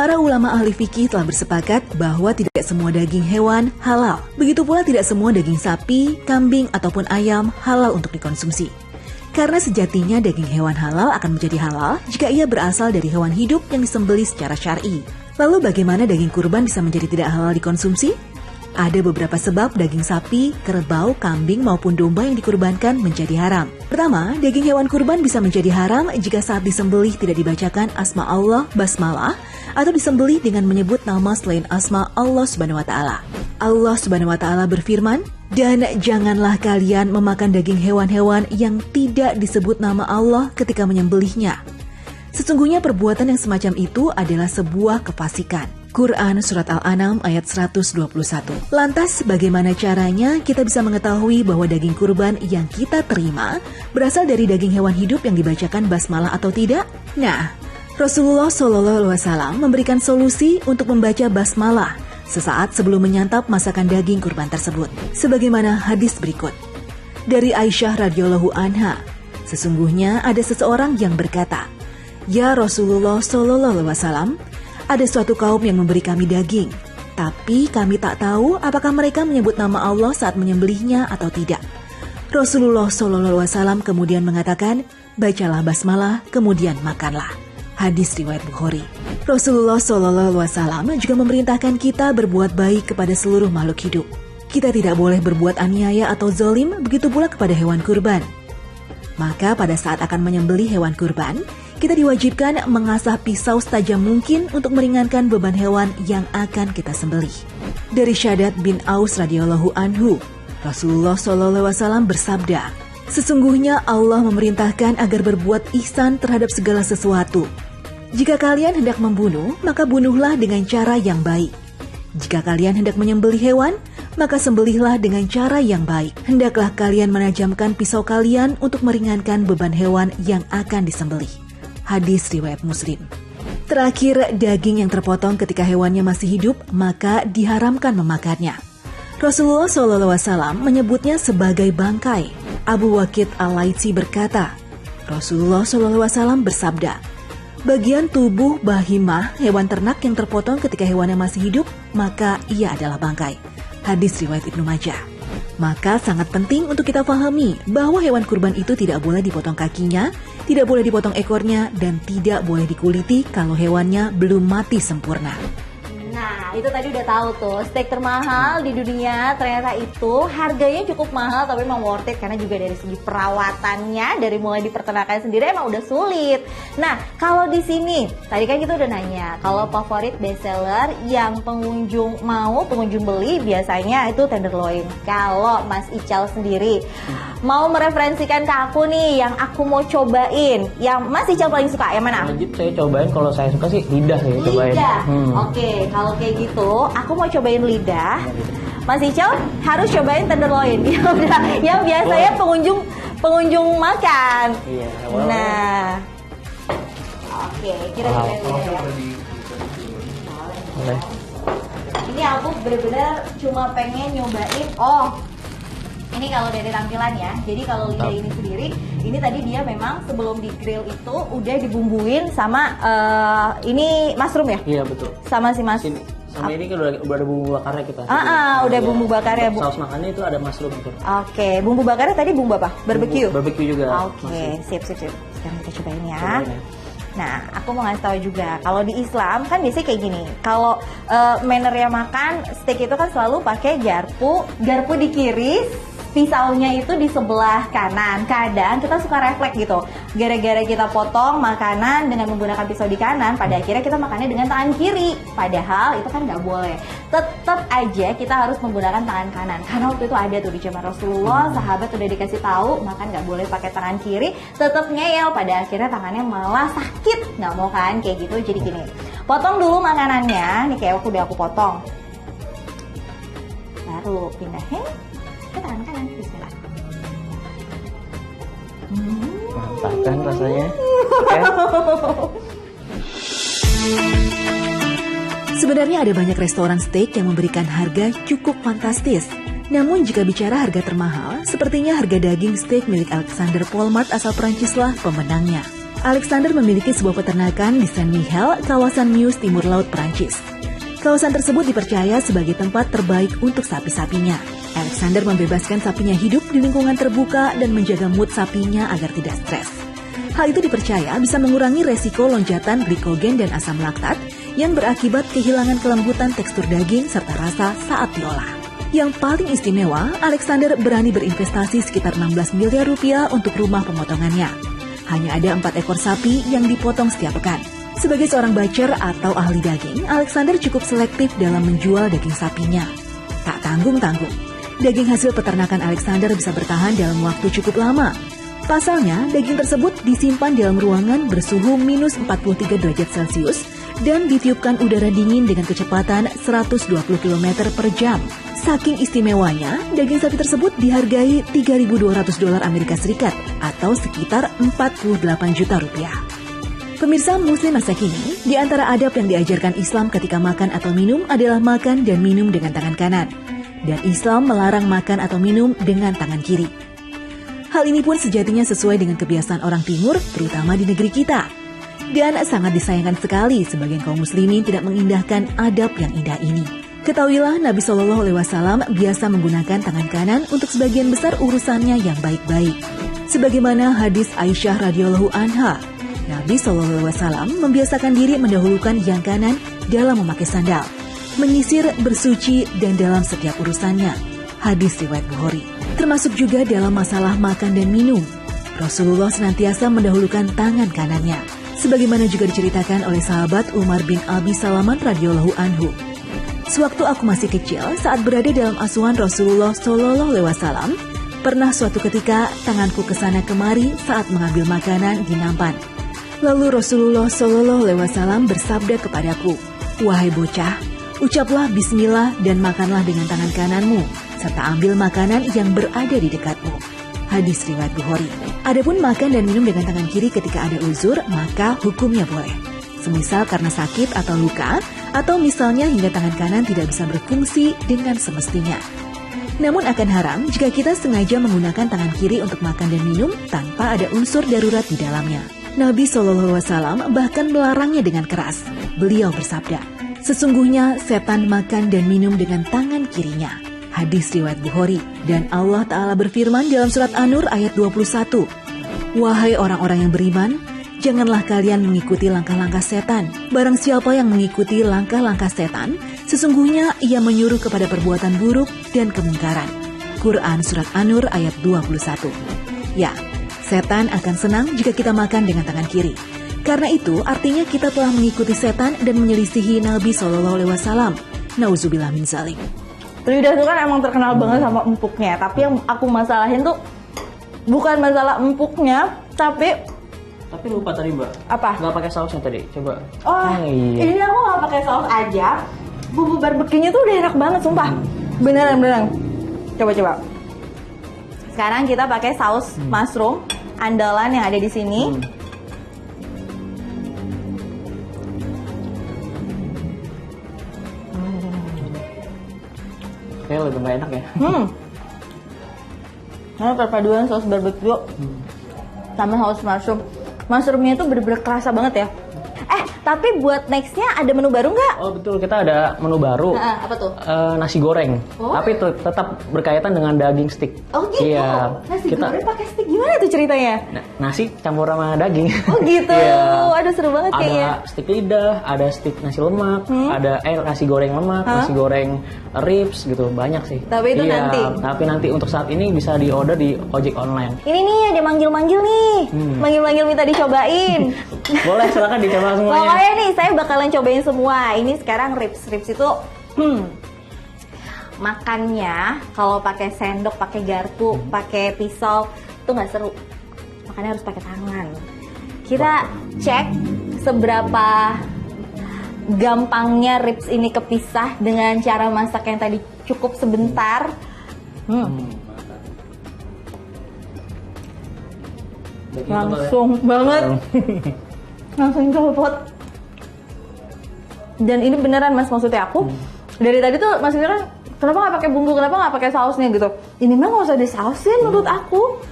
Para ulama ahli fikih telah bersepakat bahwa tidak semua daging hewan halal. Begitu pula tidak semua daging sapi, kambing, ataupun ayam halal untuk dikonsumsi. Karena sejatinya daging hewan halal akan menjadi halal jika ia berasal dari hewan hidup yang disembelih secara syar'i. Lalu bagaimana daging kurban bisa menjadi tidak halal dikonsumsi? Ada beberapa sebab daging sapi, kerbau, kambing maupun domba yang dikurbankan menjadi haram. Pertama, daging hewan kurban bisa menjadi haram jika saat disembelih tidak dibacakan asma Allah, basmalah, atau disembelih dengan menyebut nama selain asma Allah Subhanahu wa taala. Allah Subhanahu wa taala berfirman, "Dan janganlah kalian memakan daging hewan-hewan yang tidak disebut nama Allah ketika menyembelihnya. Sesungguhnya perbuatan yang semacam itu adalah sebuah kefasikan." Quran Surat Al-An'am ayat 121. Lantas bagaimana caranya kita bisa mengetahui bahwa daging kurban yang kita terima berasal dari daging hewan hidup yang dibacakan basmalah atau tidak? Nah, Rasulullah SAW memberikan solusi untuk membaca basmalah sesaat sebelum menyantap masakan daging kurban tersebut. Sebagaimana hadis berikut. Dari Aisyah radhiyallahu anha, sesungguhnya ada seseorang yang berkata, "Ya Rasulullah SAW, ada suatu kaum yang memberi kami daging, tapi kami tak tahu apakah mereka menyebut nama Allah saat menyembelihnya atau tidak." Rasulullah SAW kemudian mengatakan, "Bacalah basmalah, kemudian makanlah." Hadis riwayat Bukhari. Rasulullah SAW juga memerintahkan kita berbuat baik kepada seluruh makhluk hidup. Kita tidak boleh berbuat aniaya atau zalim, begitu pula kepada hewan kurban. Maka pada saat akan menyembelih hewan kurban, kita diwajibkan mengasah pisau setajam mungkin untuk meringankan beban hewan yang akan kita sembelih. Dari Syaddad bin Aus radhiyallahu anhu, Rasulullah SAW bersabda, "Sesungguhnya Allah memerintahkan agar berbuat ihsan terhadap segala sesuatu. Jika kalian hendak membunuh, maka bunuhlah dengan cara yang baik. Jika kalian hendak menyembelih hewan, maka sembelihlah dengan cara yang baik. Hendaklah kalian menajamkan pisau kalian untuk meringankan beban hewan yang akan disembelih." Hadis riwayat Muslim. Terakhir, daging yang terpotong ketika hewannya masih hidup, maka diharamkan memakannya. Rasulullah SAW menyebutnya sebagai bangkai. Abu Waqid Al-Laitsi berkata, Rasulullah SAW bersabda, "Bagian tubuh bahimah, hewan ternak yang terpotong ketika hewannya masih hidup, maka ia adalah bangkai." Hadis riwayat Ibnu Majah. Maka sangat penting untuk kita pahami bahwa hewan kurban itu tidak boleh dipotong kakinya, tidak boleh dipotong ekornya, dan tidak boleh dikuliti kalau hewannya belum mati sempurna. Nah, itu tadi udah tahu tuh, steak termahal di dunia ternyata itu harganya cukup mahal tapi memang worth it karena juga dari segi perawatannya, dari mulai di peternakan sendiri emang udah sulit. Nah, kalau di sini tadi kan kita udah nanya, kalau favorit bestseller yang pengunjung beli biasanya itu tenderloin. Kalau Mas Ical sendiri mau mereferensikan ke aku nih yang aku mau cobain, yang Mas Ical paling suka yang mana? Wajib saya cobain, kalau saya suka sih lidah saya cobain. Lidah? Oke, kalau kayak gitu aku mau cobain lidah. Mas Ical harus cobain tenderloin yang biasanya pengunjung makan. Iya. Nah, oke, kira-kira ya. Boleh. Ini aku benar-benar cuma pengen nyobain. Ini kalau dari tampilan ya. Jadi kalau lidah ini sendiri, ini tadi dia memang sebelum di grill itu udah dibumbuin sama ini mushroom ya? Iya betul. Sama si mas. Sama ini kan udah ada bumbu bakarnya kita. Udah bumbu bakarnya. Saus makannya itu ada mushroom itu. Oke, bumbu bakarnya tadi bumbu apa? Barbecue. Barbecue juga. Oke, sip. Sekarang kita cobain ya. Nah, aku mau ngasih tahu juga, kalau di Islam kan biasanya kayak gini. Kalau mannernya makan steak itu kan selalu pakai garpu dikiris, pisaunya itu di sebelah kanan. Kadang kita suka refleks gitu, gara-gara kita potong makanan dengan menggunakan pisau di kanan, pada akhirnya kita makannya dengan tangan kiri. Padahal itu kan nggak boleh. Tetap aja kita harus menggunakan tangan kanan. Karena waktu itu ada tuh di zaman Rasulullah, sahabat udah dikasih tahu makan nggak boleh pakai tangan kiri. Tetap ngeyel, pada akhirnya tangannya malah sakit. Nggak mau kan kayak gitu. Jadi gini, potong dulu makanannya. Nih kayak aku potong. Baru pindahin ke tangan kanan. Bismillah. Mantap kan rasanya? Sebenarnya ada banyak restoran steak yang memberikan harga cukup fantastis. Namun jika bicara harga termahal, sepertinya harga daging steak milik Alexander Polmart asal Prancislah pemenangnya. Alexander memiliki sebuah peternakan di Saint-Michel, kawasan Meuse, timur laut Prancis. Kawasan tersebut dipercaya sebagai tempat terbaik untuk sapi-sapinya. Alexander membebaskan sapinya hidup di lingkungan terbuka dan menjaga mood sapinya agar tidak stres. Hal itu dipercaya bisa mengurangi resiko lonjatan glikogen dan asam laktat yang berakibat kehilangan kelembutan tekstur daging serta rasa saat diolah. Yang paling istimewa, Alexander berani berinvestasi sekitar 16 miliar rupiah untuk rumah pemotongannya. Hanya ada 4 ekor sapi yang dipotong setiap pekan. Sebagai seorang butcher atau ahli daging, Alexander cukup selektif dalam menjual daging sapinya. Tak tanggung-tanggung, daging hasil peternakan Alexander bisa bertahan dalam waktu cukup lama. Pasalnya, daging tersebut disimpan dalam ruangan bersuhu minus 43 derajat Celcius dan ditiupkan udara dingin dengan kecepatan 120 km per jam. Saking istimewanya, daging sapi tersebut dihargai $3.200 Amerika Serikat atau sekitar 48 juta rupiah. Pemirsa Muslim masa kini, di antara adab yang diajarkan Islam ketika makan atau minum adalah makan dan minum dengan tangan kanan. Dan Islam melarang makan atau minum dengan tangan kiri. Hal ini pun sejatinya sesuai dengan kebiasaan orang Timur, terutama di negeri kita. Dan sangat disayangkan sekali sebagian kaum muslimin tidak mengindahkan adab yang indah ini. Ketahuilah Nabi SAW biasa menggunakan tangan kanan untuk sebagian besar urusannya yang baik-baik. Sebagaimana hadis Aisyah radhiyallahu anha, Nabi SAW membiasakan diri mendahulukan yang kanan dalam memakai sandal, menyisir, bersuci, dan dalam setiap urusannya. Hadis riwayat Bukhari. Termasuk juga dalam masalah makan dan minum. Rasulullah senantiasa mendahulukan tangan kanannya. Sebagaimana juga diceritakan oleh sahabat Umar bin Abi Salaman radhiyallahu anhu. Sewaktu aku masih kecil, saat berada dalam asuhan Rasulullah SAW, pernah suatu ketika tanganku kesana kemari saat mengambil makanan di nampan. Lalu Rasulullah SAW bersabda kepadaku, "Wahai bocah, ucaplah bismillah dan makanlah dengan tangan kananmu, serta ambil makanan yang berada di dekatmu." Hadis riwayat Bukhari. Adapun makan dan minum dengan tangan kiri ketika ada uzur, maka hukumnya boleh. Semisal karena sakit atau luka, atau misalnya hingga tangan kanan tidak bisa berfungsi dengan semestinya. Namun akan haram jika kita sengaja menggunakan tangan kiri untuk makan dan minum tanpa ada unsur darurat di dalamnya. Nabi SAW bahkan melarangnya dengan keras. Beliau bersabda, "Sesungguhnya setan makan dan minum dengan tangan kirinya." Hadis riwayat Bukhari. Dan Allah Ta'ala berfirman dalam surat An-Nur ayat 21, "Wahai orang-orang yang beriman, janganlah kalian mengikuti langkah-langkah setan. Barang siapa yang mengikuti langkah-langkah setan, sesungguhnya ia menyuruh kepada perbuatan buruk dan kemungkaran." Quran surat An-Nur ayat 21. Ya, setan akan senang jika kita makan dengan tangan kiri. Karena itu artinya kita telah mengikuti setan dan menyelisihi Nabi SAW. Nauzubillah min zalik. Lidah itu kan emang terkenal banget sama empuknya. Tapi yang aku masalahin tuh bukan masalah empuknya, tapi lupa tadi Mbak. Apa? Nggak pakai sausnya tadi, coba. Oh, iya. ini aku nggak pakai saus aja. Bumbu barbeque-nya tuh udah enak banget, sumpah. Beneran. Coba. Sekarang kita pakai saus mushroom andalan yang ada di sini. Kayaknya lebih nggak enak ya. Nah, perpaduan saus barbeque sama saus mushroom. Mushroomnya itu bener-bener kerasa banget ya. Tapi buat nextnya ada menu baru nggak? Oh betul, kita ada menu baru. Apa tuh? Nasi goreng. Oh. Tapi tetap berkaitan dengan daging stick. Oh gitu? Iya. Nasi goreng pakai stick, gimana tuh ceritanya? Nasi campur sama daging. Oh gitu. Iya. Aduh seru banget kayaknya. Ada stick lidah, ada stick nasi lemak, ada nasi goreng lemak, nasi goreng ribs gitu, banyak sih. Tapi itu nanti. Tapi nanti untuk saat ini bisa di order di ojek online. Ini nih ada manggil-manggil nih. Manggil-manggil minta dicobain. Boleh, silakan dicoba semuanya. Pokoknya nih saya bakalan cobain semua. Ini sekarang ribs itu makannya kalau pakai sendok, pakai garpu, pakai pisau itu nggak seru. Makannya harus pakai tangan. Kita cek seberapa gampangnya ribs ini kepisah dengan cara masak yang tadi cukup sebentar. Langsung banget. Langsung copot. Dan ini beneran Mas, maksudnya aku dari tadi tuh maksudnya kan kenapa nggak pakai bumbu, kenapa nggak pakai sausnya gitu. Ini mah nggak usah disausin menurut aku.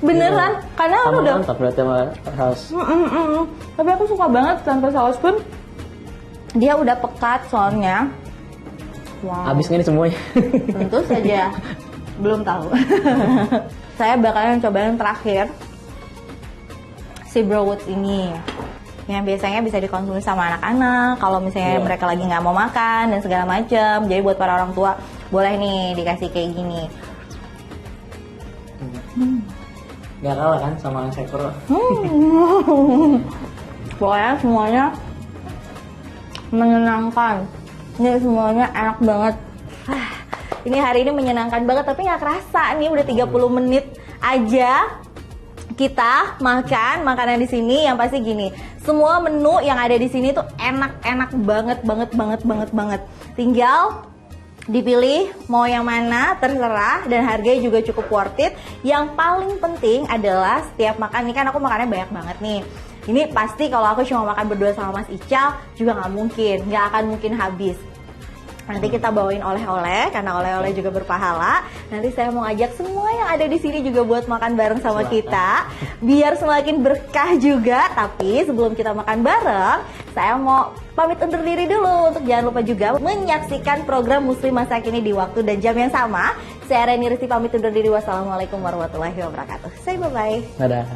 Beneran, karena kan Sama udah. mantap berarti sama saus. Tapi aku suka banget tanpa saus pun. Dia udah pekat soalnya. Wow. Habis nggak nih semuanya? Tentu saja. Belum tahu. Saya bakalan cobain terakhir si Browoods ini, yang biasanya bisa dikonsumsi sama anak-anak kalau misalnya mereka lagi nggak mau makan dan segala macam. Jadi buat para orang tua boleh nih dikasih kayak gini. Nggak kalah kan sama sekor. Pokoknya semuanya menyenangkan. Ini semuanya enak banget. Ini hari ini menyenangkan banget, tapi nggak kerasa nih udah 30 menit aja kita makan makanan di sini. Yang pasti gini, semua menu yang ada di sini tuh enak-enak banget. Tinggal dipilih mau yang mana, terserah, dan harganya juga cukup worth it. Yang paling penting adalah setiap makan, ini kan aku makannya banyak banget nih. Ini pasti kalau aku cuma makan berdua sama Mas Ical juga nggak akan mungkin habis. Nanti kita bawain oleh-oleh, karena oleh-oleh juga berpahala. Nanti saya mau ajak semua yang ada di sini juga buat makan bareng sama kita, biar semakin berkah juga. Tapi sebelum kita makan bareng, saya mau pamit undur diri dulu. Untuk jangan lupa juga menyaksikan program Muslim Masa Kini di waktu dan jam yang sama. Saya Reni Risti pamit undur diri. Wassalamualaikum warahmatullahi wabarakatuh. Say bye-bye. Dadah.